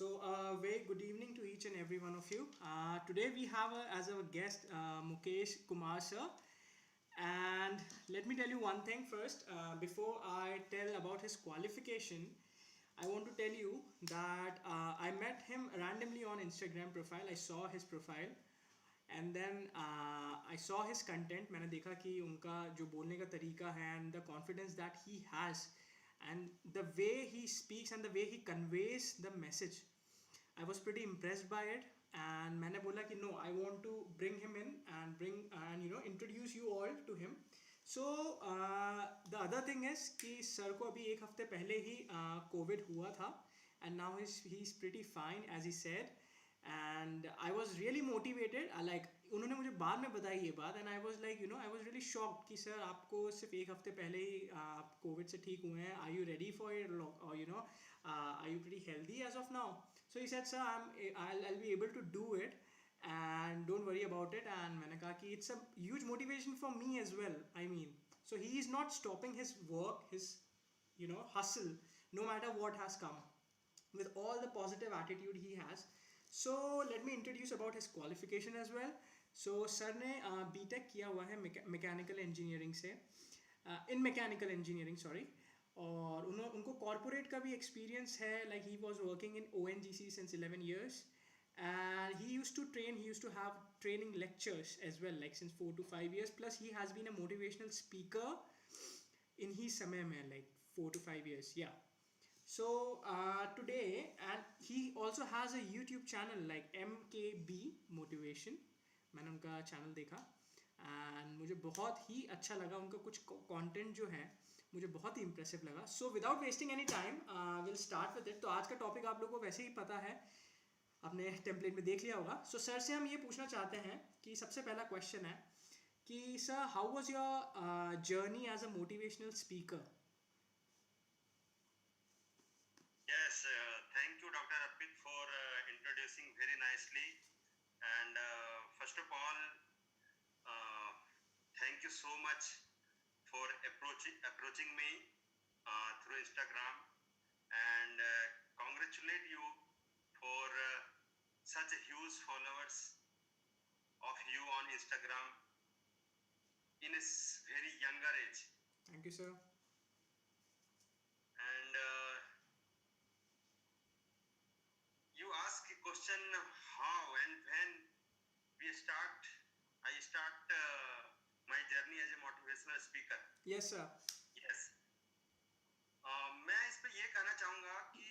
Very good evening to each and every one of you. Today we have as our guest Mukesh Kumar sir. And let me tell you one thing first. Before I tell about his qualification, I want to tell you that I met him randomly on Instagram profile. I saw his profile and then I saw his content. मैंने देखा कि उनका जो बोलने का तरीका है and the confidence that he has and the way he speaks and the way he conveys the message, I was pretty impressed by it. And मैंने बोला कि no, I want to bring him in and introduce you all to him. So the other thing is कि sir को अभी एक हफ्ते पहले ही कोविड हुआ था and now he is pretty fine as he said. And I was really motivated. Like उन्होंने मुझे बाद में बताई ये बात and I was like I was really shocked कि सर आपको सिर्फ एक हफ्ते पहले ही आप कोविड से ठीक हुए हैं. Are you ready for it और are you pretty healthy as of now? So he said sir I be able to do it and don't worry about it. And मैंने कहा कि it's a huge motivation for me as well. I mean, so he is not stopping his work, his hustle, no matter what has come, with all the positive attitude he has. So let me introduce about his qualification as well. So sir ने BTech किया हुआ है mechanical engineering से, इन mechanical engineering sorry. और उनको corporate का भी experience है. Like he was working in ONGC since 11 years. And he used to have training lectures as well, like since 4 to 5 years. Plus he has been a motivational speaker in his samay mein, like 4 to 5 years. Yeah. So today, and he also has a YouTube channel like MKB Motivation. मैंने उनका channel देखा and मुझे बहुत ही अच्छा लगा. उनका कुछ content जो है मुझे बहुत ही इंप्रेसिव लगा. So without wasting any time will start with it. तो आज का टॉपिक आप लोगों को वैसे ही पता है, आपने टेम्पलेट में देख लिया होगा. सो सर से हम ये पूछना चाहते हैं कि सबसे पहला क्वेश्चन है कि sir, how was your journey as a motivational speaker? Yes, thank you, Dr. Arpit, for introducing very nicely. And first of all, thank you so much for approaching me through Instagram, and congratulate you for such a huge followers of you on Instagram in a very younger age. Thank you, sir. And you ask a question, how and when I start my journey as a motivational speaker. Yes, sir. Yes. मैं इस पे ये कहना चाहूँगा कि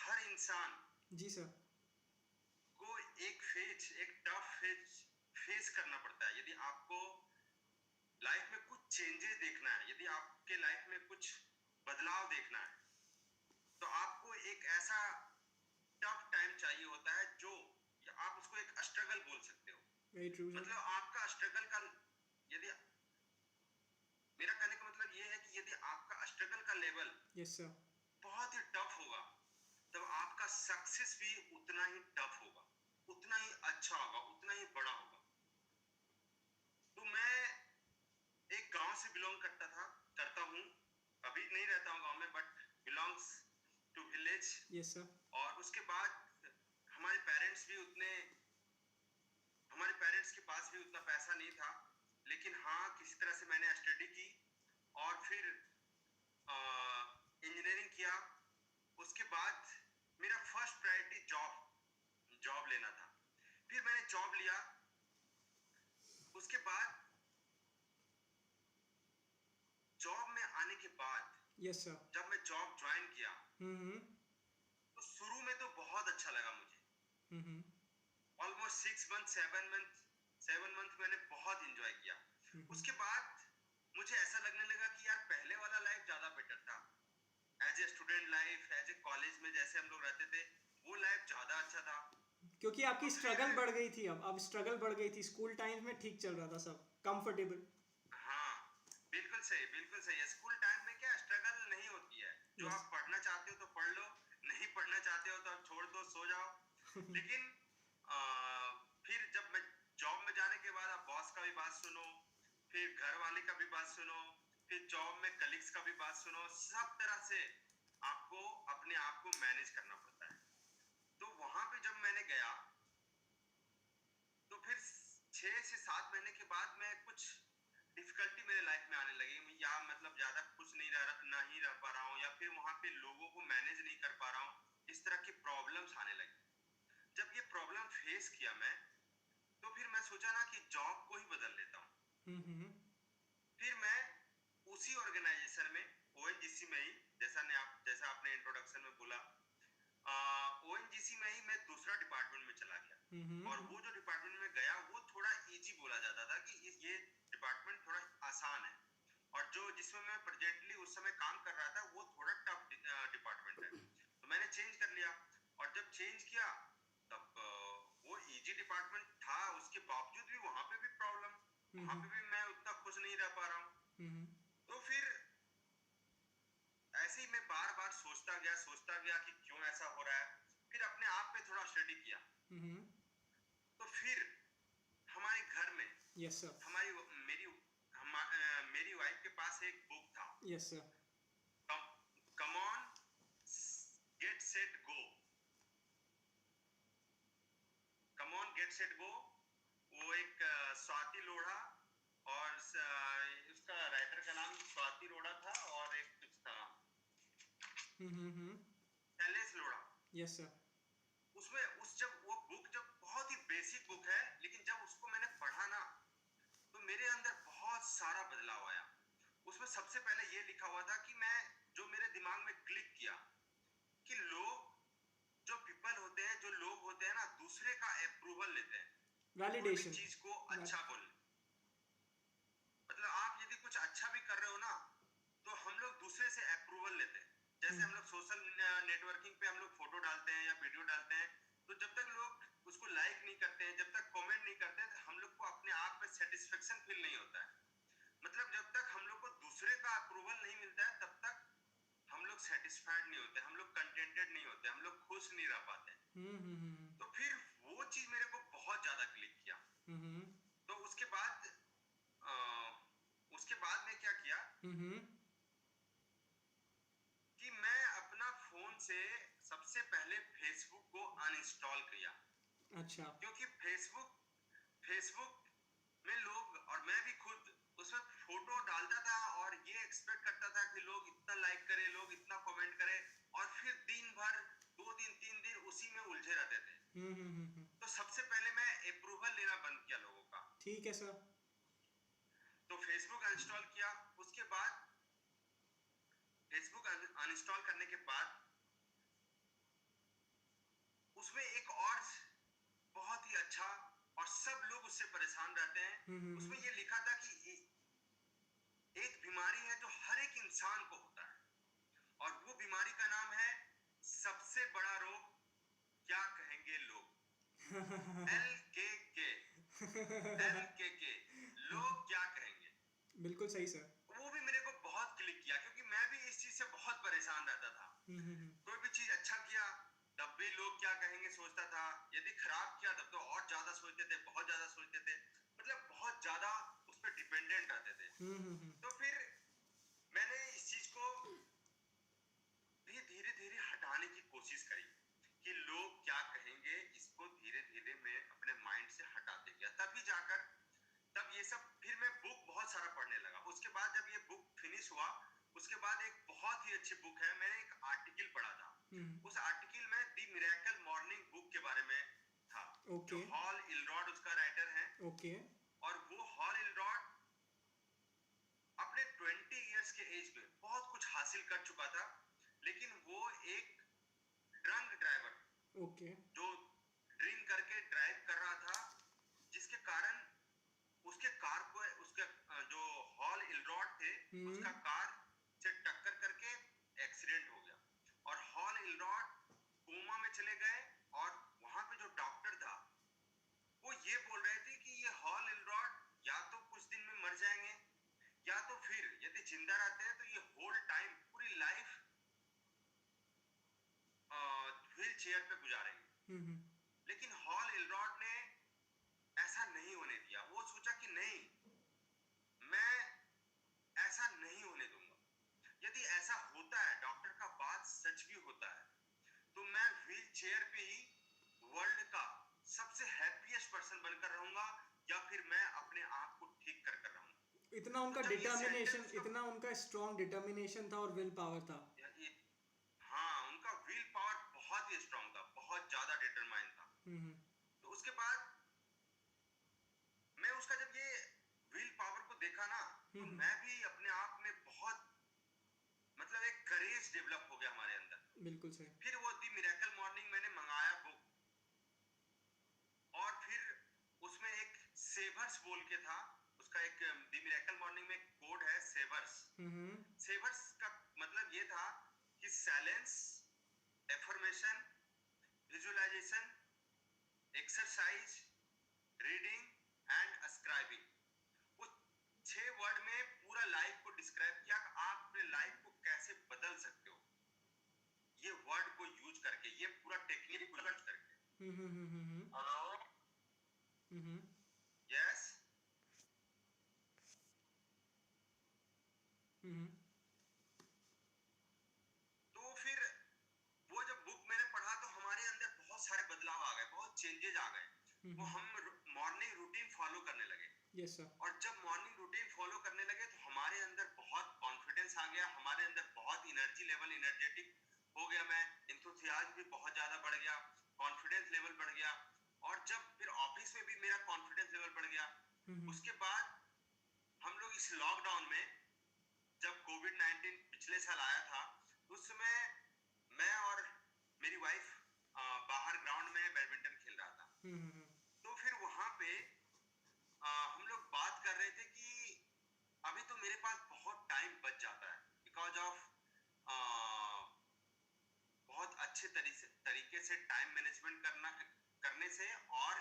हर इंसान जी sir को एक टफ फेस करना पड़ता है. यदि आपको लाइफ में कुछ चेंजेस देखना है, यदि आपके लाइफ में कुछ बदलाव देखना है, तो आपको एक ऐसा टफ टाइम चाहिए होता है जो आप उसको एक स्ट्रगल बोल सकते हो. Very true, sir. मतलब आपका स्ट्रगल का, यदि मेरा कहने का मतलब ये है कि यदि आपका स्ट्रगल का लेवल Yes, sir. बहुत ही टफ होगा, तब आपका सक्सेस भी उतना ही टफ होगा, उतना ही अच्छा होगा, उतना ही बड़ा होगा. तो मैं एक गांव से बिलोंग करता हूँ. अभी नहीं रहता हूँ गांव में, but belongs to village. Yes, sir. और उसके बाद हमारे पेरेंट्स के पास भी उतना पैसा नहीं था, लेकिन हाँ, किसी तरह से मैंने स्टडी की और फिर इंजीनियरिंग किया. उसके बाद मेरा फर्स्ट प्रायोरिटी जॉब लेना था. फिर मैंने जॉब लिया. उसके बाद जॉब में आने के बाद Yes, sir. जब मैं जॉब ज्वाइन किया, तो शुरू में तो बहुत अच्छा लगा मुझे. ऑलमोस्ट 6 मंथ 7 मंथ मैंने बहुत इंजॉय किया. उसके बाद मुझे ऐसा लगने लगा कि यार पहले वाला लाइफ ज्यादा बेटर था. As a student life, as a college में जैसे हम लोग रहते थे, वो लाइफ ज्यादा अच्छा था. क्योंकि आपकी स्ट्रगल बढ़ गई थी. अब स्ट्रगल बढ़ गई थी. स्कूल टाइम में ठीक चल रहा था सब, कंफर्टेबल. हाँ, बिल्कुल सही है. स्कूल टाइम में क्या स्ट्रगल नहीं होती है. जो आप पढ़ना चाहते हो तो पढ़ लो, नहीं पढ़ना चाहते हो तो आप छोड़ दो, सो जाओ. लेकिन फिर जब मैं जॉब में जाने के बाद आप बॉस का भी बात सुनो, फिर घर वाले का भी बात सुनो, फिर जॉब में कलीग्स का भी बात सुनो. सब तरह से आपको अपने आप को आपको मैनेज करना पड़ता है। तो वहां पे जब मैंने गया तो फिर 6 से 7 महीने के बाद मैं कुछ डिफिकल्टी मेरे लाइफ में आने लगी, या मतलब ज्यादा खुश नहीं रह पा रहा हूँ, या फिर वहां पे लोगों को मैनेज नहीं कर पा रहा हूँ। इस तरह की प्रॉब्लम्स आने लगी। जब ये प्रॉब्लम फेस किया मैं, तो फिर मैं सोचा ना कि जॉब को ही बदल लेता हूँ। फिर मैं उसी ऑर्गेनाइजेशन में, ओएनजीसी में ही, जैसा आपने इंट्रोडक्शन में बोला, ओएनजीसी में ही मैं दूसरा डिपार्टमेंट में चला गया। और वो जो डिपार्टमेंट में गया वो थोड़ा इजी बोला जाता था कि ये डिपार्टमेंट थोड़ा आसान है, और जो जिसमें मैं प्रेजेंटली उस समय काम कर रहा था वो थोड़ा टफ डिपार्टमेंट है। तो मैंने चेंज कर लिया, और जब चेंज किया तब वो इजी डिपार्टमेंट था, उसके बावजूद भी वहां पे भी प्रॉब्लम, वहां पे भी मैं उतना खुश नहीं रह पा रहा हूँ। तो फिर ऐसे ही मैं बार बार सोचता गया कि क्यों ऐसा हो रहा है। फिर अपने आप पे थोड़ा स्टडी किया। तो फिर हमारे घर में, यस सर, हमारी मेरी मेरी वाइफ के पास एक बुक था। Yes sir, come on get set go, come on get set go. वो एक स्वाति लोढ़ा, और उसका राइटर का नाम स्वाति लोढ़ा था, और एक कुछ था शैलेश लोढ़ा। यस सर, उसमें जब वो बुक, जब बहुत ही बेसिक बुक है, लेकिन जब उसको मैंने पढ़ा ना तो मेरे अंदर बहुत सारा बदलाव आया। उसमें सबसे पहले ये लिखा हुआ था कि जो मेरे दिमाग में क्लिक किया कि लोग होते हैं ना, दूसरे का अप्रूवल लेते हैं, कोई भी वैलिडेशन, चीज को अच्छा बोल। मतलब आप यदि कुछ अच्छा भी कर रहे हो ना, तो हम लोग दूसरे से अप्रूवल लेते हैं। जैसे हम लोग सोशल नेटवर्किंग पे हम लोग फोटो डालते हैं या वीडियो डालते हैं, तो जब तक लोग उसको लाइक नहीं करते हैं, जब तक कमेंट नहीं करते हैं, तो हम लोग को अपने आप में सेटिस्फेक्शन फील नहीं होता है। मतलब जब तक हम लोग को दूसरे का अप्रूवल नहीं मिलता है, तब तक हम लोग सेटिस्फाइड नहीं होते, हम लोग कंटेंटेड नहीं होते, हम लोग खुश नहीं रह पाते। तो फिर वो चीज मेरे को बहुत ज्यादा क्लिक किया। तो उसके बाद मैं क्या किया कि मैं अपना फोन से सबसे पहले फेसबुक को अनइंस्टॉल किया। अच्छा, क्योंकि फेसबुक में लोग, और मैं भी खुद उसमें फोटो डालता था और ये एक्सपेक्ट करता था कि लोग इतना लाइक करें, लोग इतना कमेंट करें, और फिर दिन भर 2 दिन 3 दिन उसी में उलझे रहते थे। तो सबसे पहले मैं अप्रूवल लेना बंद किया लोगों का। ठीक है सर। तो फेसबुक अनइंस्टॉल किया। उसके बाद फेसबुक अनइंस्टॉल करने के बाद उसमें एक और बहुत ही अच्छा, और सब लोग उससे परेशान रहते हैं, उसमें ये लिखा था कि एक बीमारी है जो हर एक इंसान को होता है, और वो बीमारी का नाम है सबसे बड़ा रोग क्या कहेंगे लोग। LKK लोग क्या कहेंगे। बिल्कुल सही सर। वो भी मेरे को बहुत क्लिक किया, क्योंकि मैं भी इस चीज से बहुत परेशान रहता था। कोई भी चीज अच्छा किया तब भी लोग क्या कहेंगे सोचता था, यदि खराब किया तब तो और ज्यादा सोचते थे, बहुत ज्यादा सोचते थे, मतलब बहुत ज्यादा उस पर डिपेंडेंट रहते थे। तो फिर मैंने इस चीज को भी धीरे धीरे हटाने की कोशिश करी कि लोग क्या कहेंगे, इसको धीरे धीरे मैं अपने माइंड से हटाते गया। तब ये सब, फिर मैं बुक बहुत सारा पढ़ने लगा। उसके बाद जब ये बुक फिनिश हुआ, उसके बाद एक बहुत ही अच्छी बुक है, मैंने एक आर्टिकल पढ़ा था। उस आर्टिकल में दी मिरेकल मॉर्निंग बुक के बारे में था। जो हॉल इलरॉड उसका राइटर है। और वो हॉल इलरॉड अपने 20 इयर्स के एज में बहुत कुछ हासिल कर चुका था, लेकिन वो एक ड्रंक ड्राइवर, जो ड्रिंक करके ड्राइव कर रहा था, जिसके कारण उसके कार को, उसके जो हॉल इलरॉड थे, उसका कार से टक्कर करके एक्सीडेंट हो गया, और हॉल इलरॉड कोमा में चले गए। और वहां पे जो डॉक्टर था वो ये बोल रहे थे कि ये हॉल इलरॉड या तो कुछ दिन में मर जाएंगे, या तो फिर यदि जिंदा रहते हैं तो ये होल टाइम, पूरी लाइफ व्हील चेयर पे गुजारेंगे। लेकिन हॉल इलरॉड ने ऐसा नहीं होने दिया। वो सोचा कि नहीं, मैं ऐसा नहीं होने दूंगा। यदि ऐसा होता है, डॉक्टर का बात सच भी होता है, चेयर पे ही वर्ल्ड का सबसे हैप्पीएस्ट पर्सन बनकर रहूंगा, या फिर मैं अपने आप को ठीक कर कर रहूंगा। इतना तो उनका जब ये डिटर्मिनेशन, सेंटेंस इतना उनका स्ट्रॉन्ग डिटर्मिनेशन था और विल पावर था। ये हाँ, उनका विल पावर बहुत ही स्ट्रांग था, बहुत ज्यादा डिटरमाइन था। हम्म तो उसके बाद मैं उसका जब ये विल पावर को देखा ना, तो हम्म मैं भी अपने आप में बहुत, मतलब एक करेज डेवलप हो गया हमारे अंदर। बिल्कुल सही। फिर वो दी मिरेकल मॉर्निंग मैंने मंगाया बुक, और फिर उसमें एक सेवर्स बोल के था, उसका एक दी मिरेकल मॉर्निंग में कोड है सेवर्स। हम्म सेवर्स का मतलब ये था कि silence, affirmation, visualisation, exercise, reading and scribing. वो 6 वर्ड में पूरा लाइफ को डिस्क्राइब किया कि आप अपने लाइफ को कैसे बदल सकते हो, ये वर्ड को यूज करके, ये पूरा टेक्निक को यूज करके। हेलो, हम्म यस। हम्म तो फिर वो जब बुक मैंने पढ़ा तो हमारे अंदर बहुत सारे बदलाव आ गए, बहुत चेंजेस आ गए। वो हम मॉर्निंग रूटीन फॉलो करने लगे। Yes sir. और जब मॉर्निंग रूटीन फॉलो करने लगे तो हमारे अंदर बहुत कॉन्फिडेंस आ गया, हमारे अंदर बहुत एनर्जी लेवल, एनर्जेटिक हो गया मैं, एंथुसियाज्म भी बहुत ज्यादा बढ़ गया, कॉन्फिडेंस लेवल बढ़ गया। और जब फिर ऑफिस में भी मेरा कॉन्फिडेंस लेवल बढ़ गया। उसके बाद हम लोग इस लॉकडाउन में, जब कोविड-19 पिछले साल आया था, उस समय मैं और मेरी वाइफ बाहर ग्राउंड में बैडमिंटन खेल रहा था। तो फिर वहां पे हम लोग बात कर रहे थे कि अभी तो मेरे पास बहुत टाइम बच जाता है, बिकॉज ऑफ बहुत अच्छे तरीके से टाइम मैनेजमेंट करने से और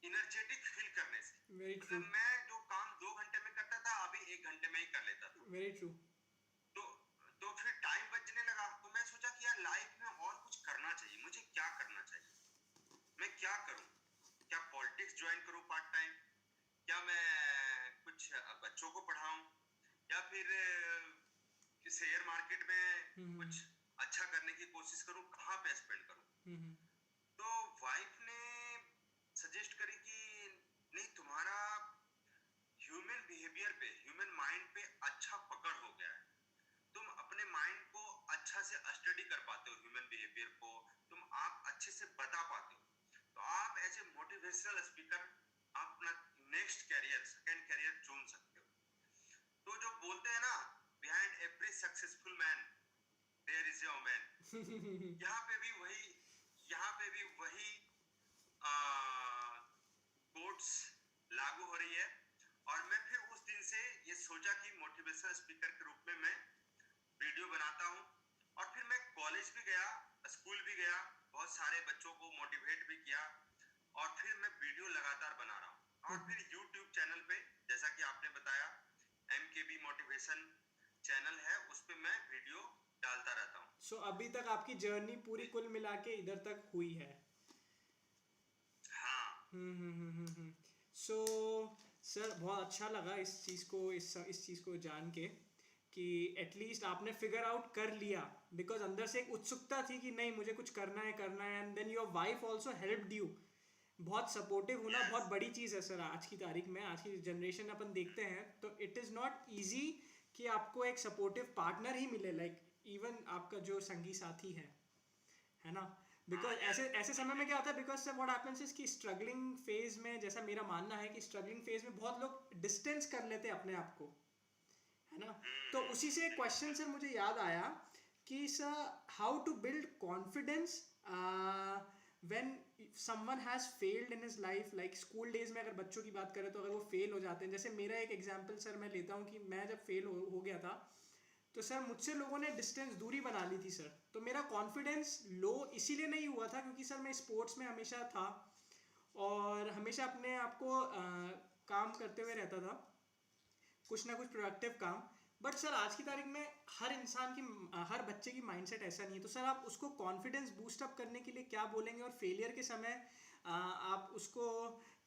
एनर्जेटिक फील करने से। Very true. मतलब मैं जो काम 2 घंटे में करता था, अभी 1 घंटे में ही कर लेता था। Very true. तो तो फिर टाइम बचने लगा, तो मैं सोचा कि यार लाइफ में और कुछ करना चाहिए, मुझे क्या करना चाहिए, मैं क्या करूं? क्या पॉलिटिक्स ज्वाइन करूं पार्ट टाइम, क्या मैं कुछ बच्चों को पढ़ाऊं, या फिर शेयर मार्केट में कुछ अच्छा करने की कोशिश करूं, कहां पे स्पेंड करूं? तो वाइफ ने सजेस्ट करी कि नहीं, तुम्हारा ह्यूमन बिहेवियर पे, ह्यूमन माइंड पे अच्छा पकड़ हो गया है, तुम अपने माइंड को अच्छा से स्टडी कर पाते हो, ह्यूमन बिहेवियर को तुम आप अच्छे से बता पाते हो। तो आप एज ए मोटिवेशनल स्पीकर आप अपना नेक्स्ट कैरियर, सेकंड कैरियर चुन सकते हो। तो जो बोलते हैं ना, behind every successful man there is a woman, यहाँ पे भी वही, यहाँ पे भी वही कोट्स लागू हो रही है। और मैं फिर उस दिन से ये सोचा कि मोटिवेशनल स्पीकर के रूप में मैं वीडियो बनाता हूँ। और फिर मैं कॉलेज भी गया, स्कूल भी गया, बहुत सारे बच्चों को मोटिवेट भी किया, और फिर मैं वीडियो लगातार बना रहा हूँ। और फिर यूट्यूब चैनल पे, जैसा कि आपने बताया, MKB मोटिवेशन चैनल है, उस पे मैं वीडियो डालता रहता हूँ। सो अभी तक आपकी जर्नी पूरी कुल मिला के इधर तक हुई है। हाँ। सो सर बहुत अच्छा लगा इस चीज़ को, इस चीज़ को जान के कि एटलीस्ट आपने फिगर आउट कर लिया, बिकॉज अंदर से एक उत्सुकता थी कि नहीं मुझे कुछ करना है, and then your wife also helped you. बहुत सपोर्टिव होना बहुत बड़ी चीज़ है सर। आज की तारीख में, आज की जनरेशन अपन देखते हैं तो इट इज़ नॉट ईजी कि आपको एक सपोर्टिव पार्टनर ही मिले, लाइक इवन आपका जो संगी साथी है ना। बिकॉज ऐसे ऐसे समय में क्या होता है, because sir what happens is कि स्ट्रगलिंग फेज में, जैसा मेरा मानना है कि स्ट्रगलिंग फेज में बहुत लोग डिस्टेंस कर लेते हैं अपने आप को, है ना। तो उसी से एक क्वेश्चन सर मुझे याद आया कि sir how to build confidence when someone has failed in his life, like school days में अगर बच्चों की बात करें तो अगर वो फेल हो जाते हैं, जैसे मेरा एक एग्जांपल सर मैं लेता हूँ कि मैं जब फेल हो गया था तो सर मुझसे लोगों ने डिस्टेंस, दूरी बना ली थी सर। तो मेरा कॉन्फिडेंस लो इसीलिए नहीं हुआ था क्योंकि सर मैं स्पोर्ट्स में हमेशा था और हमेशा अपने आप को काम करते हुए रहता था, कुछ ना कुछ प्रोडक्टिव काम। बट सर आज की तारीख में हर इंसान की, हर बच्चे की माइंडसेट ऐसा नहीं है। तो सर आप उसको कॉन्फिडेंस बूस्ट अप करने के लिए क्या बोलेंगे, और फेलियर के समय आप उसको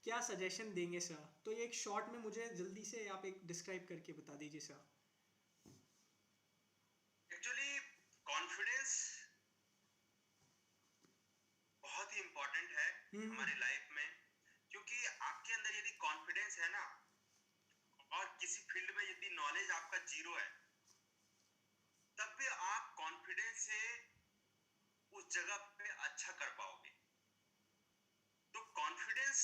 क्या सजेशन देंगे सर? तो ये एक शॉर्ट में मुझे जल्दी से आप एक डिस्क्राइब करके बता दीजिए सर। एक्चुअली कॉन्फिडेंस हमारी लाइफ में, क्योंकि आपके अंदर यदि कॉन्फिडेंस है ना, और किसी फील्ड में यदि नॉलेज आपका जीरो है, तब भी आप कॉन्फिडेंस से उस जगह पे अच्छा कर पाओगे। तो कॉन्फिडेंस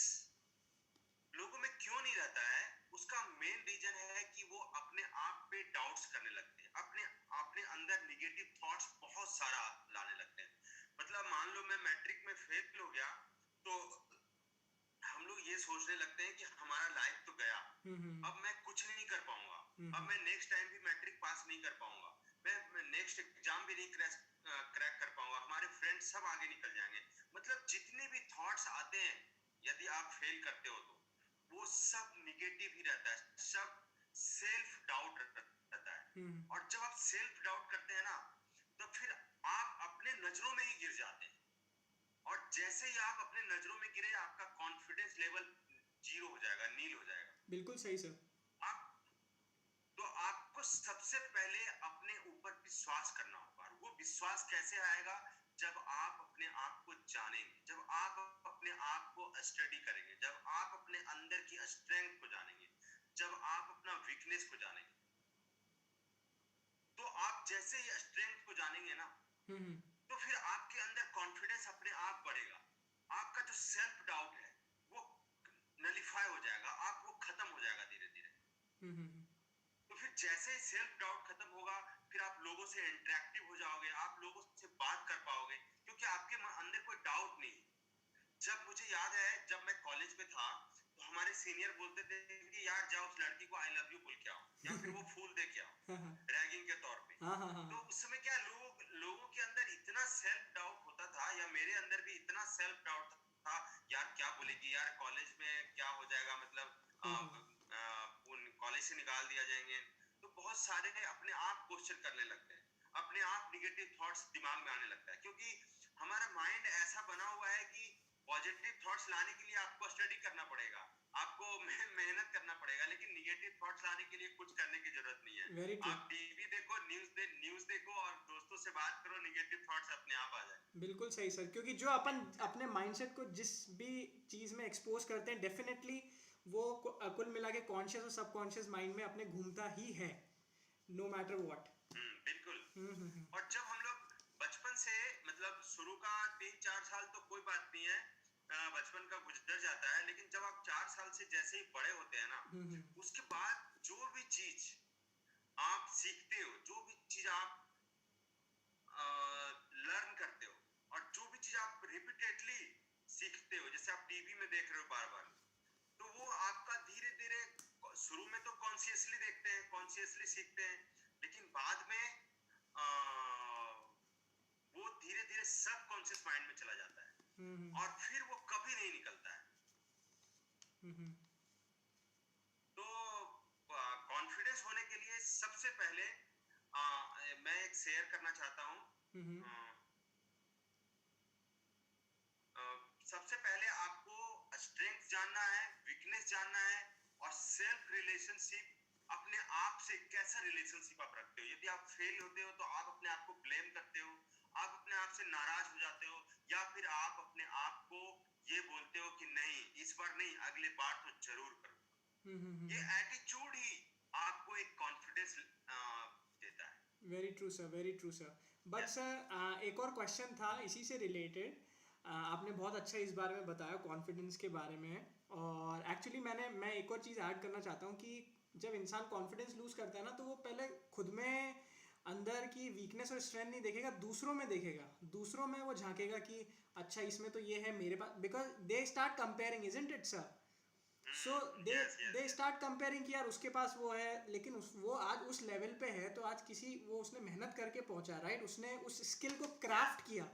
लोगों में क्यों नहीं रहता है, उसका मेन रीजन है कि वो अपने आप पे डाउट्स करने लगते हैं, अपने अपने अंदर निगेटिव थॉट्स बहुत सारा लाने लगते हैं। मतलब मान लो मैं मैट्रिक में फेल हो गया, तो हम लोग ये सोचने लगते हैं कि हमारा लाइफ तो गया, अब मैं कुछ नहीं कर पाऊंगा, अब मैं नेक्स्ट टाइम भी मैट्रिक पास नहीं कर पाऊंगा, मैं नेक्स्ट एग्जाम भी नहीं क्रैक कर पाऊंगा, हमारे फ्रेंड्स सब आगे निकल जाएंगे। मतलब जितने भी थॉट्स आते हैं यदि आप फेल करते हो तो वो सब निगेटिव ही रहता है, सब सेल्फ डाउट रहता है। और जब आप सेल्फ डाउट करते हैं ना, तो फिर आप अपने नजरों में ही गिर जाते हैं, और जैसे ही आप अपने नजरों में गिरे आपका कॉन्फिडेंस लेवल जीरो हो जाएगा, नील हो जाएगा। बिल्कुल सही सर। आप तो आपको सबसे पहले अपने ऊपर विश्वास करना होगा। वो विश्वास कैसे आएगा, जब आप अपने आप को जानेंगे, जब आप अपने आप को स्टडी करेंगे, जब आप अपने अंदर की स्ट्रेंथ को जानेंगे, जब आप अपना वीकनेस को जानेंगे। तो आप जैसे ही स्ट्रेंथ को जानेंगे ना, तो फिर आपके अंदर कॉन्फिडेंस अपने आप बढ़ेगा, आपका जो सेल्फ डाउट है वो नलिफाई हो जाएगा, आप वो खत्म हो जाएगा धीरे धीरे। तो फिर जैसे ही सेल्फ डाउट खत्म होगा, फिर आप लोगों से इंटरेक्टिव हो जाओगे, आप लोगों से बात कर पाओगे, क्योंकि आपके अंदर कोई डाउट नहीं। जब मुझे याद है, जब मैं कॉलेज में था, तो हमारे सीनियर बोलते थे कि यार जाओ उस लड़की को आई लव यू बोल के आओ, या फिर वो फूल दे के आओ रैगिंग के तौर पे। तो उस समय क्या लोगों के अंदर इतना सेल्फ डाउट होता था, या मेरे अंदर भी इतना सेल्फ डाउट था, यार क्या बोलेगी, यार कॉलेज में क्या हो जाएगा, मतलब उन कॉलेज से निकाल दिया जाएंगे। तो बहुत सारे अपने आप क्वेश्चन करने लगते हैं, अपने आप निगेटिव थॉट्स दिमाग में आने लगता है, क्योंकि हमारा माइंड ऐसा बना हुआ है कि पॉजिटिव थॉट्स लाने के लिए आपको स्टडी करना पड़ेगा, आपको मेहनत करना पड़ेगा, लेकिन निगेटिव थॉट्स लाने के लिए कुछ करने की जरूरत नहीं है। आप टीवी देखो, न्यूज़ देखो और दोस्तों से बात करो, निगेटिव थॉट्स अपने आप आ जाए। बिल्कुल सही सर, क्योंकि जो अपन अपने माइंडसेट को जिस भी चीज़ में एक्सपोज करते हैं, डेफिनेटली वो कुल मिला के कॉन्शियस और सबकॉन्शियस माइंड में अपने घूमता ही है, नो मैटर व्हाट। बिल्कुल। और जब हम लोग बचपन से, मतलब शुरू का 3-4 साल तो कोई बात नहीं है, बचपन का गुजर जाता है, लेकिन जब आप 4 साल से जैसे ही बड़े होते हैं ना, उसके बाद जो भी चीज आप सीखते हो, जो भी चीज आप लर्न करते हो, और जो भी चीज आप रिपीटेडली सीखते हो, जैसे आप टीवी में देख रहे हो बार बार, तो वो आपका धीरे धीरे, शुरू में तो कॉन्शियसली देखते हैं, कॉन्शियसली सीखते हैं, लेकिन बाद में वो धीरे धीरे सब कॉन्शियस माइंड में चला जाता है, और फिर वो कभी नहीं निकलता है। तो कॉन्फिडेंस होने के लिए सबसे पहले मैं एक शेयर करना चाहता हूँ। सबसे पहले आपको स्ट्रेंथ जानना है, वीकनेस जानना है, और सेल्फ रिलेशनशिप, अपने आप से कैसा रिलेशनशिप आप रखते हो। यदि आप फेल होते हो तो आप अपने आप को ब्लेम करते हो, आप अपने आप से नाराज हो जाते हो, या फिर आप अपने आप को ये बोलते हो कि नहीं, इस बार नहीं, अगले बार तो जरूर करूंगा। ये एटीट्यूड ही आपको एक कॉन्फिडेंस देता है। Very true sir, very true sir. But sir एक और क्वेश्चन था इसी से रिलेटेड। आपने बहुत अच्छा इस बारे में बताया कॉन्फिडेंस के बारे में, और एक्चुअली मैं एक और चीज़ ऐड करना चाहता हूँ कि जब इंसान कॉन्फिडेंस लूज़ करता है ना, तो वो पहले खुद में अंदर की वीकनेस और स्ट्रेंथ नहीं देखेगा, दूसरों में देखेगा, दूसरों में वो झांकेगा कि अच्छा इसमें तो ये है मेरे पास, because they start comparing, isn't it sir? So they start comparing कि यार उसके पास वो है, लेकिन वो आज उस लेवल पे है, तो आज वो उसने मेहनत करके पहुंचा, राइट, उसने उस स्किल को क्राफ्ट किया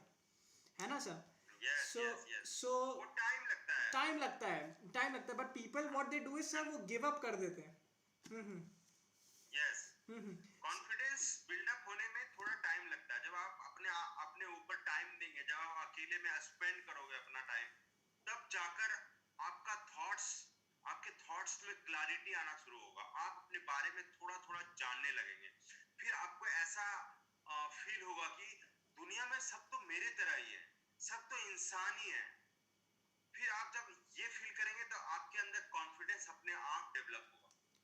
है ना सर। सो टाइम लगता है, but people what they do is sir, वो गिव अप कर देते हैं। यस, कॉन्फिडेंस बिल्डअप होने में थोड़ा टाइम लगता है। जब आप अपने ऊपर टाइम देंगे, जब आप अकेले में स्पेंड करोगे अपना टाइम, तब जाकर आपके थॉट्स में क्लैरिटी आना शुरू होगा, आप अपने बारे में थोड़ा थोड़ा जानने लगेंगे। फिर आपको ऐसा फील होगा कि दुनिया में सब तो मेरे तरह ही है, सब तो इंसान ही है।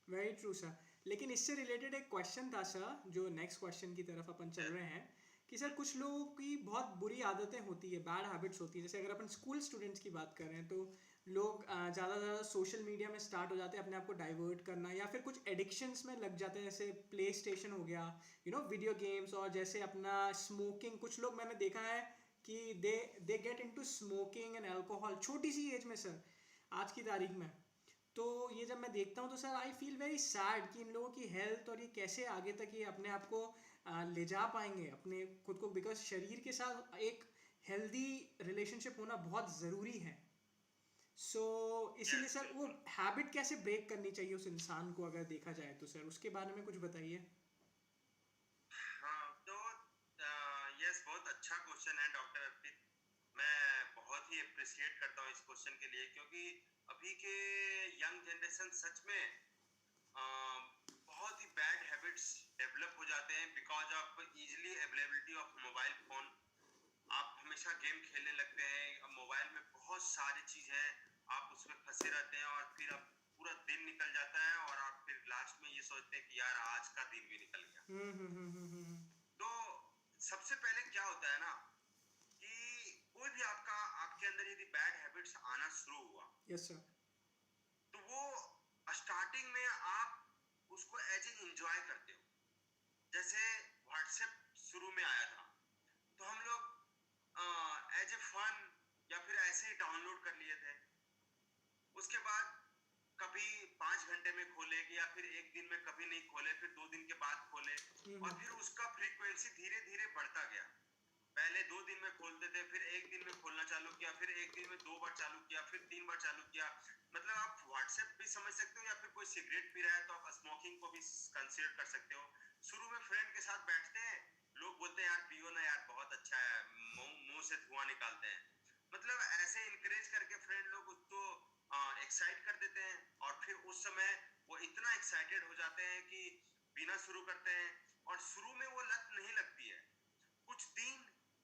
Very true sir. लेकिन इससे रिलेटेड एक क्वेश्चन था सर, जो नेक्स्ट क्वेश्चन की तरफ अपन चल रहे हैं, कि सर कुछ लोगों की बहुत बुरी आदतें होती है, बैड हैबिट्स होती है। जैसे अगर अपन स्कूल स्टूडेंट्स की बात कर रहे हैं, तो लोग ज़्यादा से ज़्यादा सोशल मीडिया में स्टार्ट हो जाते हैं अपने आप को डाइवर्ट करना, या फिर कुछ एडिक्शंस में लग जाते हैं, जैसे प्ले स्टेशन हो गया, वीडियो गेम्स, और जैसे अपना स्मोकिंग। कुछ लोग मैंने देखा है कि they get into smoking and alcohol छोटी सी एज में सर, आज की तारीख में। तो ये जब मैं देखता हूँ तो sir I feel very sad कि इन लोगों की हेल्थ और ये कैसे आगे तक ये अपने आप को ले जा पाएंगे अपने खुद को, बिकॉज शरीर के साथ एक हेल्दी रिलेशनशिप होना बहुत ज़रूरी है। सो इसीलिए यस सर वो बिल्कुल। हैबिट कैसे ब्रेक करनी चाहिए उस इंसान को, अगर देखा जाए तो सर उसके बारे में कुछ बताइए। हाँ तो यस, बहुत अच्छा क्वेश्चन है डॉक्टर अर्पित। मैं बहुत ही अप्रिशिएट करता हूँ इस क्वेश्चन के लिए, क्योंकि अभी के यंग जनरेशन सच में बहुत ही बैड हैबिट्स डेवलप हो जाते हैं because of easily availability of mobile phone. आप हमेशा गेम खेलने लगते हैं, अब मोबाइल में बहुत सारी चीज है, आप उसमें फंसे रहते हैं और फिर अब पूरा दिन निकल जाता है और आप फिर लास्ट में ये सोचते हैं कि यार आज का दिन भी निकल गया। तो सबसे पहले क्या होता है ना कि कोई भी आपके अंदर यदि बैड हैबिट्स आना शुरू हुआ, यस सर। तो वो स्टार्टिंग में आप उसको एज ए एंजॉय करते हो। जैसे व्हाट्सएप शुरू में आया था, तो हम लोग एज ए फन या फिर ऐसे ही डाउनलोड कर लिए थे। उसके बाद कभी 5 घंटे में खोले, या फिर एक दिन में कभी नहीं खोले, फिर 2 दिन के बाद खोले, और फिर उसका फ्रीक्वेंसी धीरे धीरे बढ़ता गया। पहले 2 दिन में खोलते थे, फिर एक दिन में खोलना चालू किया, फिर एक दिन में 2 बार चालू किया, फिर 3 बार चालू किया। मतलब आप व्हाट्सएप भी समझ सकते हो, या फिर कोई सिगरेट पी रहा है तो आप स्मोकिंग को भी कंसीडर कर सकते हो। शुरू में फ्रेंड के साथ बैठते हैं, लोग बोलते हैं यार पियो ना यार बहुत अच्छा है, मुंह से धुआं निकालते हैं। मतलब ऐसे इनकरेज करके फ्रेंड लोग उसको एक्साइट कर देते हैं, और फिर उस समय वो इतना एक्साइटेड हो जाते हैं कि पीना शुरू करते हैं। और शुरू में वो लत नहीं लगती है, कुछ दिन,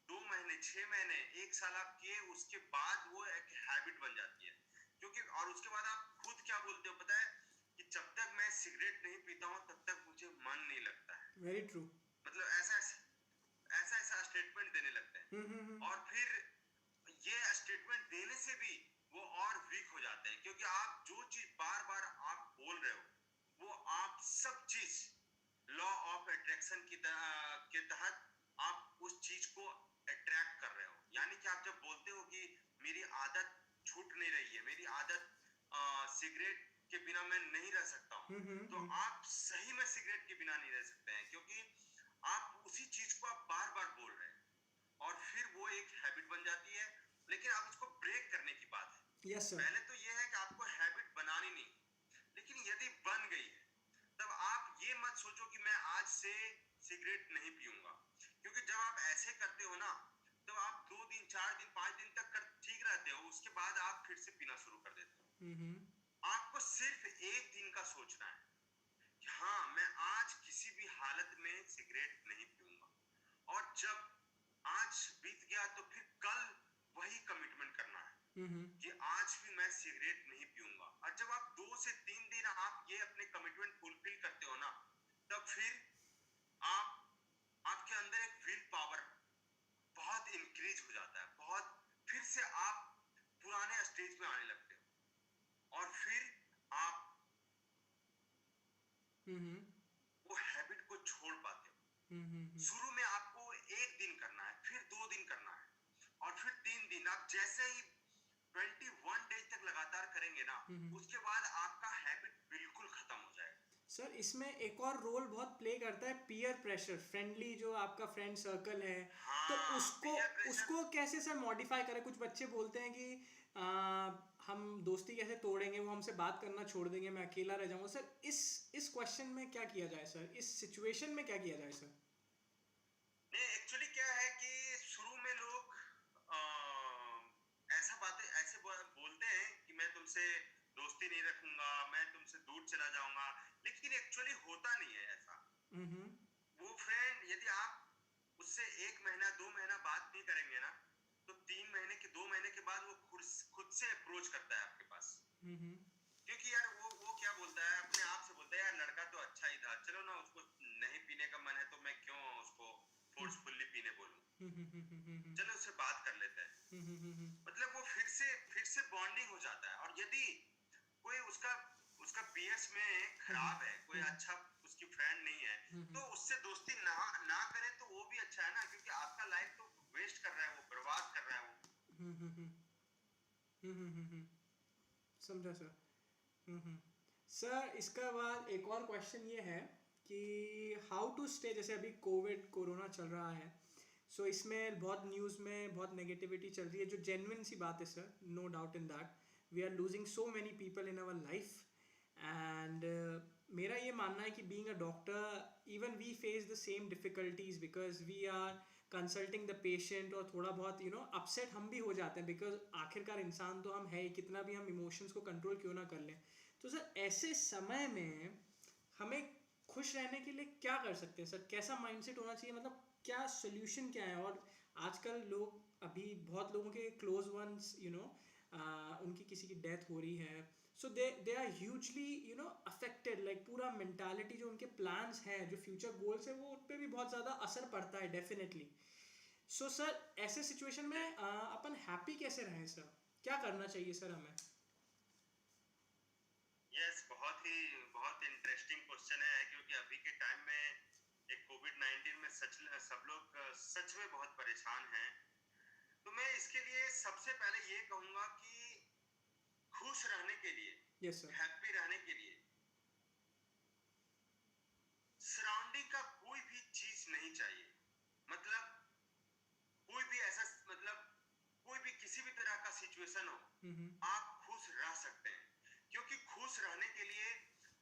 2 महीने, 6 महीने, 1 साल आप किए, उसके बाद वो एक हैबिट बन जाती है। क्योंकि और उसके बाद आप खुद क्या बोलते हो पता है, कि जब तक मैं सिगरेट नहीं पीता हूँ तब तक मुझे मन नहीं लगता है। Very true. मतलब ऐसा ऐसा ऐसा स्टेटमेंट देने लगते हैं, और फिर ये स्टेटमेंट देने से भी वो और वीक हो जाते हैं, क्योंकि आप जो चीज बार बार आप बोल रहे हो, वो आप सब चीज लॉ ऑफ अट्रैक्शन के तहत आप उस चीज को अट्रैक्ट कर रहे हो। यानी कि आप जब बोलते हो कि मेरी आदत छूट नहीं रही है, मेरी आदत सिगरेट के बिना मैं नहीं रह सकता हूँ, तो आप सही में सिगरेट के बिना नहीं रह सकते हैं, क्योंकि आप उसी चीज को आप बार बार बोल रहे हैं, और फिर वो एक हैबिट बन जाती है। लेकिन आप उसको ब्रेक करने की बात है। Yes sir. पहले तो ये है कि आपको हैबिट बनानी नहीं, लेकिन यदि बन गई है, तब आप ये मत सोचो कि मैं आज से सिगरेट नहीं पीऊंगा। क्योंकि जब आप ऐसे करते हो ना, तो आप 2 दिन, 4 दिन, 5 दिन तक ठीक रहते हो, उसके बाद आप फिर से पीना शुरू कर देते हो। आपको सिर्फ एक दिन का सोचना है कि हाँ मैं आज किसी भी हालत में सिगरेट नहीं पीऊंगा, और जब आज बीत गया तो फिर कल वही कमिटमेंट करना है कि आज भी मैं सिगरेट नहीं पीऊंगा। और जब आप 2 से 3 दिन आप ये अपने कमिटमेंट फुलफिल करते हो ना, तब फिर आप आपके अंदर एक विल पावर बहुत इंक्रीज हो जाता है, बहुत, फिर से आप पुराने स्टेज में आने लगते हो, और फिर आप वो हैबिट को छोड़ पाते हो। शुरू में आपको एक दिन करना है, फिर 2 दिन करना है, और फिर 3 दिन। आप जैसे ही 21 डेज तक लगातार करेंगे ना, उसके बाद आपका हैबिट बिल्कुल खत्म हो जाएगा। सर इसमें एक और रोल बहुत प्ले करता है पीयर प्रेशर, फ्रेंडली जो आपका फ्रेंड सर्कल है, तो हाँ, उसको पीयर प्रेशर। उसको कैसे सर मॉडिफाई करें। कुछ बच्चे बोलते हैं कि आ, हम दोस्ती कैसे तोड़ेंगे, वो हमसे बात करना छोड़ देंगे, मैं अकेला रह जाऊंगा। सर इस क्वेश्चन में क्या किया जाए सर, इस सिचुएशन में क्या किया जाए सर। नहीं, एक्चुअली क्या है कि शुरू में लोग ऐसा बातें ऐसे बोलते हैं कि मैं तुमसे दोस्ती नहीं रखूंगा, मैं तुमसे दूर चला जाऊंगा, लेकिन एक्चुअली होता नहीं है ऐसा। वो फ्रेंड यदि आप उससे 1 महीना 2 महीना बात नहीं करेंगे ना, तो 3 महीने के 2 महीने के बाद वो खुद से अप्रोच करता है आपके पास। क्योंकि यार वो क्या बोलता है, अपने आप से बोलता है चलो उससे बात कर लेते हैं, मतलब वो फिर से बॉन्डिंग हो जाता है। और यदि कोई उसका उसका पीएस में खराब है, कोई अच्छा उसकी फ्रेंड नहीं है, तो उससे दोस्ती ना ना करे तो वो भी अच्छा है ना, क्योंकि आपका लाइफ तो वेस्ट कर रहा है, वो बर्बाद कर रहा है वो। समझा सर। सर इसका बाद एक और क्वेश्चन ये है कि हाउ टू स्टे, जैसे अभी कोरोना चल रहा है, सो इसमें बहुत न्यूज़ में बहुत नेगेटिविटी चल रही है, जो जेन्युइन सी बात है sir, no doubt in that we are losing so many people in our life. And मेरा ये मानना है कि being a doctor even we face the same difficulties because we are consulting the patient, और थोड़ा बहुत अपसेट हम भी हो जाते हैं बिकॉज आखिरकार इंसान तो हम है ही, कितना भी हम इमोशंस को कंट्रोल क्यों ना कर लें। तो सर ऐसे समय में हमें खुश रहने के लिए क्या कर सकते हैं सर, कैसा माइंडसेट होना चाहिए, मतलब क्या सोल्यूशन क्या है। और आजकल लोग, अभी बहुत लोगों के क्लोज वंस उनकी किसी की डेथ हो रही है, so they are hugely affected, like पूरा मेंटालिटी, जो उनके प्लान्स हैं, जो फ्यूचर गोल्स हैं, वो उन पर भी बहुत ज़्यादा असर पड़ता है डेफिनेटली। सो सर ऐसे सिचुएशन में अपन हैप्पी कैसे रहें सर, क्या करना चाहिए सर हमें। यस, बहुत इंटरेस्टिंग क्वेश्चन है, क्योंकि अभी के टाइम में एक कोविड-19 में सब लोग सच में बहुत परेशान हैं। तो मैं इसके लिए सबसे पहले ये कहूंगा कि खुश रहने के लिए, यस सर। हैप्पी रहने के लिए सराउंडिंग का कोई भी चीज नहीं चाहिए। मतलब कोई भी ऐसा, मतलब कोई भी किसी भी तरह का सिचुएशन हो, आप खुश रह सकते हैं। क्योंकि खुश रहने के लिए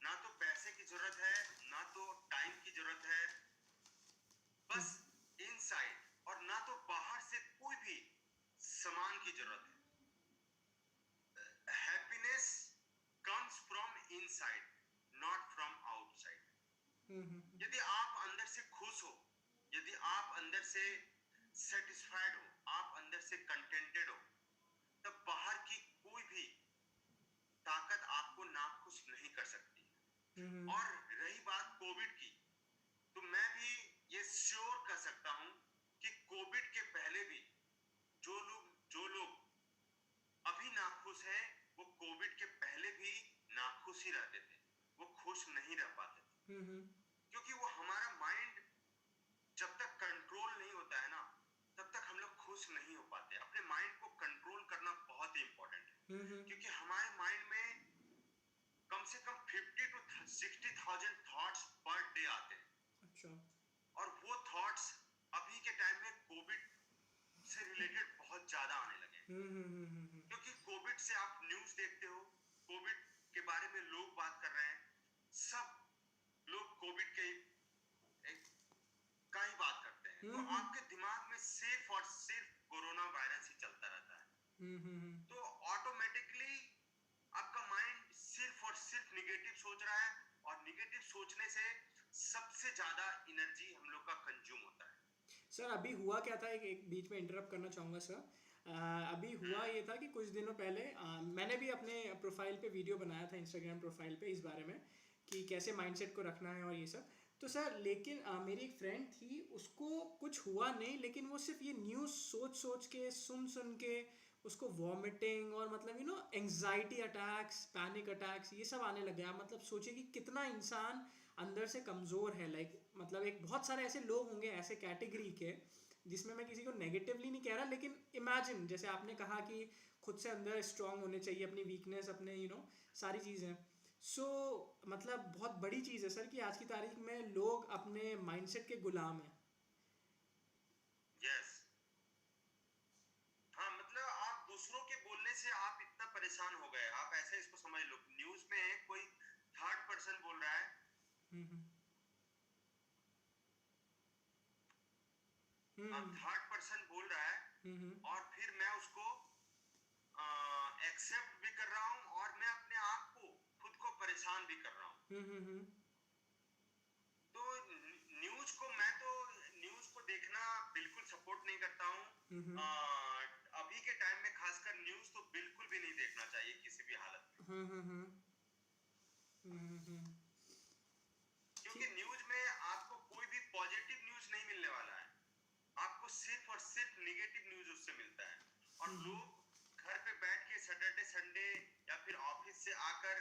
ना तो पैसे की जरूरत है, ना तो टाइम की जरूरत है, बस इनसाइड, और ना तो बाहर से कोई भी सामान की जरूरत है। Happiness comes from inside, not from outside. यदि आप अंदर से खुश हो, यदि आप अंदर से सेटिस्फाइड हो, आप अंदर से कंटेंटेड हो, तब बाहर की कोई भी ताकत आपको नाखुश नहीं कर सकती। और रही बात कोविड की, तो मैं भी ये श्योर कर सकता हूं कि कोविड के पहले भी जो लोग अभी नाखुश हैं, वो कोविड के पहले भी नाखुश ही रहते थे, वो खुश नहीं रह पाते थे। क्योंकि वो हमारा माइंड जब तक कंट्रोल नहीं होता है ना, तब तक हम लोग खुश नहीं हो पाते। अपने माइंड को कंट्रोल करना बहुत ही इंपॉर्टेंट है, क्योंकि हमारे माइंड में कम से कम 50 टू 60,000 थॉट्स पर डे आते हैं। अच्छा। और वो थॉट्स अभी के टाइम में कोविड से रिलेटेड बहुत ज्यादा आने लगे हैं। क्योंकि कोविड से आप न्यूज़ देखते हो, कोविड के बारे में लोग बात कर रहे हैं, सब लोग कोविड के का ही बात करते हैं। तो आपके दिमाग में सिर्फ और सिर्फ कोरोना वायरस ही चलता रहता है। तो ऑटोमेटिकली आपका माइंड सिर्फ और सिर्फ निगेटिव सोच रहा है, और निगेटिव सोचने से सबसे ज्यादा एनर्जी हम लोग का कंज्यूम होता है। सर अभी हुआ क्या था, एक बीच में इंटरप्ट करना चाहूँगा सर। अभी हुआ ये था कि कुछ दिनों पहले मैंने भी अपने प्रोफाइल पे वीडियो बनाया था, इंस्टाग्राम प्रोफाइल पे, इस बारे में कि कैसे माइंडसेट को रखना है और ये सब। तो सर लेकिन मेरी एक फ्रेंड थी, उसको कुछ हुआ नहीं, लेकिन वो सिर्फ ये न्यूज़ सोच सोच के, सुन सुन के उसको वॉमिटिंग और मतलब एंग्जाइटी अटैक्स, पैनिक अटैक्स, ये सब आने लग गया। मतलब सोचिए कि कितना इंसान अंदर से कमज़ोर है। लाइक मतलब एक बहुत सारे ऐसे लोग होंगे ऐसे कैटेगरी के, जिसमें मैं किसी को नेगेटिवली नहीं कह रहा, लेकिन इमेजिन, जैसे आपने कहा कि खुद से अंदर स्ट्रांग होने चाहिए, अपनी वीकनेस, अपने सारी चीज़ें। सो मतलब बहुत बड़ी चीज़ है सर कि आज की तारीख में लोग अपने माइंडसेट के गुलाम हैं। यस, हाँ, मतलब आप दूसरों के बोलने से आप इतना परेशान हो गए, आप ऐसे इसको समझ लो, न्यूज में कोई थर्ड पर्सन बोल रहा है, थर्ड पर्सन बोल रहा है, और फिर मैं उसको एक्सेप्ट भी कर रहा हूँ, और मैं अपने आप को, खुद को परेशान भी कर रहा हूँ। तो न्यूज को देखना बिल्कुल सपोर्ट नहीं करता हूँ। अभी के टाइम में खासकर न्यूज तो बिल्कुल भी नहीं देखना चाहिए किसी भी हालत में। क्योंकि न्यूज में आपको कोई भी पॉजिटिव न्यूज नहीं मिलने वाला है, आपको सिर्फ और और लोग घर पे बैठ के सैटरडे संडे या फिर ऑफिस से आकर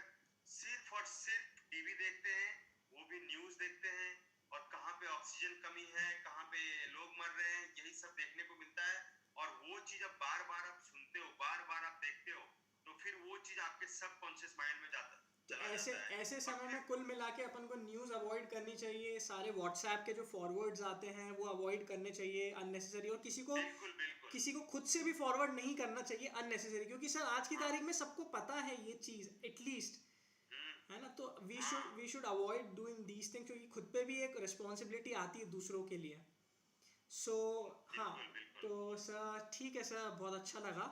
सिर्फ और सिर्फ टीवी देखते हैं, वो भी न्यूज़ देखते हैं, और कहाँ पे ऑक्सीजन कमी है, कहाँ पे लोग मर रहे हैं, यही सब देखने को मिलता है। और वो चीज अब बार बार आप सुनते हो, बार बार आप देखते हो, तो फिर वो चीज आपके सबकॉन्शियस माइंड में जाता तो चला ऐसे जाता है। ऐसे और समय में फिर कुल मिला के अपन को न्यूज़ अवॉइड करनी चाहिए, सारे व्हाट्सएप के जो फॉरवर्ड्स आते हैं वो अवॉइड करने चाहिए अननेसेसरी, और बिल्कुल बिल्कुल किसी को खुद से भी फॉरवर्ड नहीं करना चाहिए अननेसेसरी, क्योंकि सर आज की हाँ तारीख में सबको पता है ये चीज़ एटलीस्ट, हम्म, है ना। तो हाँ we should avoid doing these things, क्योंकि खुद पे भी एक रिस्पॉन्सिबिलिटी आती है दूसरों के लिए। सो हाँ, बिल्कुल बिल्कुल। तो सर ठीक है सर, बहुत अच्छा लगा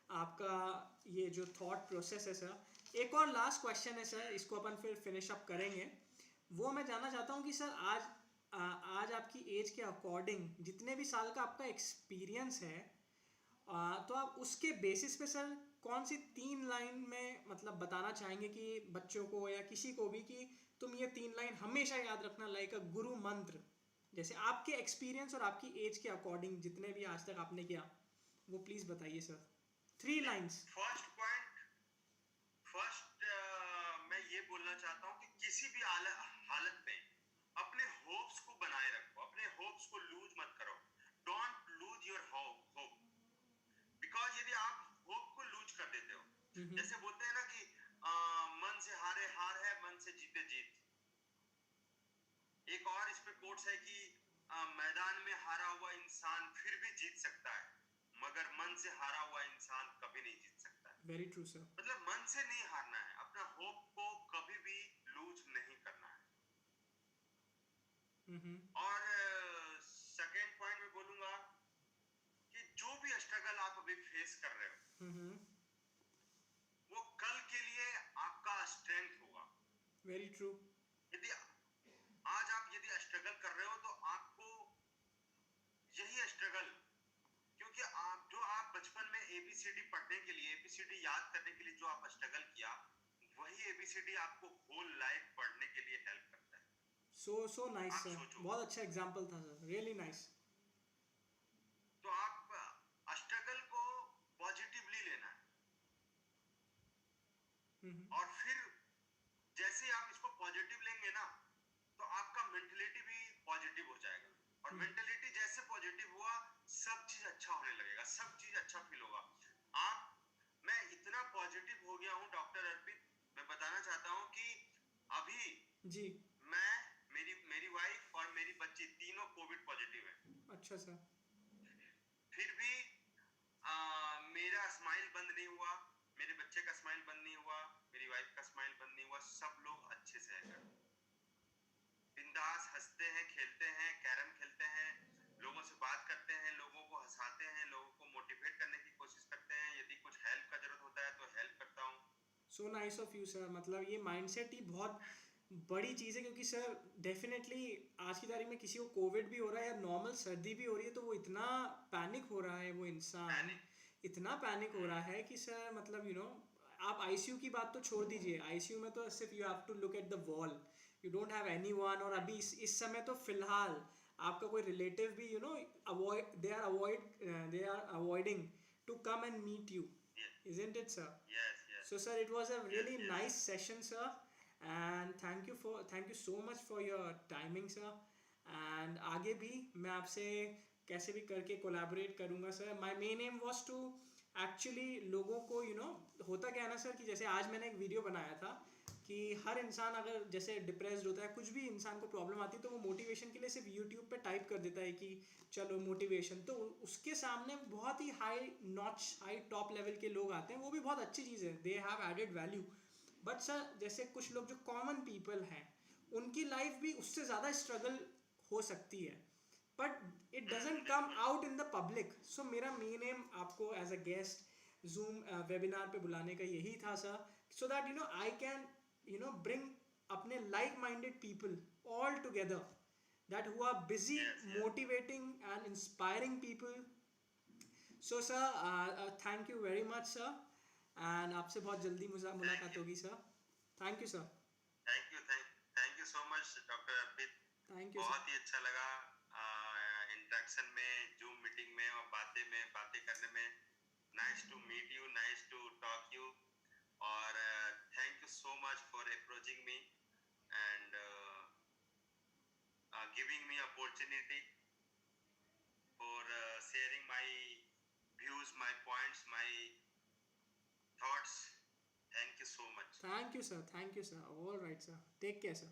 आपका ये जो थॉट प्रोसेस है सर। एक और लास्ट क्वेश्चन है सर, इसको अपन फिर फिनिश अप करेंगे। वो मैं जानना चाहता हूँ कि सर आज आपकी एज के अकॉर्डिंग जितने भी साल का आपका एक्सपीरियंस है, तो आप उसके बेसिस पे सर कौन सी 3 लाइन में मतलब बताना चाहेंगे कि बच्चों को या किसी को भी कि तुम ये 3 लाइन हमेशा याद रखना, लाइक अ गुरु मंत्र, जैसे आपके एक्सपीरियंस और आपकी एज के अकॉर्डिंग जितने भी आज तक आपने किया, वो प्लीज़ बताइए sir, 3 lines. First point, first मैं ये बोलना चाहता हूँ कि किसी भी हालत में अपने होप्स को बनाए रखो, अपने होप्स को लूज मत करो। Don't lose your hope, because यदि आप होप को लूज कर देते हो, जैसे बोलते हैं ना कि मन से हारे हार है, मन से जीते जीत। एक और इस पे कोट्स है कि मैदान में हारा हुआ इंसान फिर भी जीत सकता है, मगर मन से हारा हुआ इंसान कभी नहीं जीत सकता है। Very true sir. मतलब मन से नहीं हारना है, अपना होप को कभी भी लूज नहीं करना है। और सेकेंड पॉइंट में बोलूंगा कि जो भी स्ट्रगल आप अभी फेस कर रहे हो, वो कल के लिए आपका स्ट्रेंथ होगा। Very true. यदि आज आप यदि स्ट्रगल कर रहे हो, तो आपको यही स्ट्रगल, क्योंकि आप बचपन में एबीसीडी पढ़ने के लिए, एबीसीडी याद करने के लिए जो आप स्ट्रगल किया, वही एबीसीडी आपको होल लाइफ पढ़ने के लिए हेल्प करता है। सो नाइस आप सर, सोचो, बहुत अच्छा एग्जांपल था सर, रियली नाइस। तो आप स्ट्रगल को पॉजिटिवली लेना है, और फिर जैसे आप इसको पॉजिटिव लेंगे ना, तो आपका मेंटलिटी भी पॉजिटिव हो जाएगा, और मेंटलिटी जैसे पॉजिटिव हुआ, सब चीज अच्छा होने लगेगा, सब चीज अच्छा फील होगा। आप मैं इतना पॉजिटिव हो गया हूँ डॉक्टर अर्पित, मैं बताना चाहता हूँ कि अभी जी। मैं, मेरी वाइफ और मेरी बच्ची तीनों कोविड पॉजिटिव है। अच्छा सर। फिर भी मेरा स्माइल बंद नहीं हुआ, मेरे बच्चे का स्माइल बंद नहीं हुआ, मेरी वाइफ का स्माइल बंद नहीं हुआ, सब लोग अच्छे से हैं घर, बिंदास हंसते हैं, खेलते हैं, कैरम खेलते हैं, लोगों से बात करते हैं, लोगों को हंसाते हैं, लोगों को मोटिवेट करने की कोशिश करते हैं, यदि कुछ हेल्प का जरूरत होता है तो हेल्प करता हूँ। So nice of you sir, मतलब ये माइंडसेट ही बहुत बड़ी चीज़ है, क्योंकि सर डेफिनेटली आज की तारीख में किसी को कोविड भी हो रहा है या नॉर्मल सर्दी भी हो रही है, तो वो इतना पैनिक हो रहा है, वो इंसान पैनिक, इतना पैनिक हो रहा है कि सर मतलब आप आईसीयू की बात तो छोड़ दीजिए, आईसीयू में तो सिर्फ you have to look at the wall, you don't have anyone, और अभी इस समय तो फिलहाल आपका कोई रिलेटिव भी avoid they are avoiding to come and meet you, isn't it sir? Yes yes So sir, it was a yes really yes. nice session sir, and thank you so much for your timing sir, and आगे भी मैं आपसे कैसे भी करके collaborate करूँगा sir. My main aim was to actually लोगों को होता क्या है ना सर, कि जैसे आज मैंने एक वीडियो बनाया था कि हर इंसान अगर जैसे डिप्रेस्ड होता है, कुछ भी इंसान को प्रॉब्लम आती है, तो वो मोटिवेशन के लिए सिर्फ यूट्यूब पे टाइप कर देता है कि चलो मोटिवेशन, तो उसके सामने बहुत ही high notch, high top level के लोग आते हैं, वो भी बहुत अच्छी चीज़ है, they have added value, but sir जैसे कुछ लोग जो कॉमन पीपल हैं, उनकी लाइफ भी उससे ज़्यादा स्ट्रगल हो सकती है, बट इट डजेंट कम बिल्कुल out in the public. So मेरा मेन एम आपको as a guest Zoom webinar पे बुलाने का यही था सर, so that I can bring अपने like minded people all together that who are busy yes yes. motivating and inspiring people. So sir, thank you very much sir, and आपसे बहुत जल्दी थैंक मुलाकात यू होगी sir. Thank you sir. Thank you thank you so much doctor Arpit, Thank you sir. बहुत ही अच्छा लगा interaction में, zoom meeting में और बातें करने में। Nice to meet you. Nice to talk you. और thank you so much for approaching me and giving me opportunity for sharing my views, my points, my thoughts. Thank you so much. Thank you, sir. Thank you, sir. All right, sir. Take care, sir.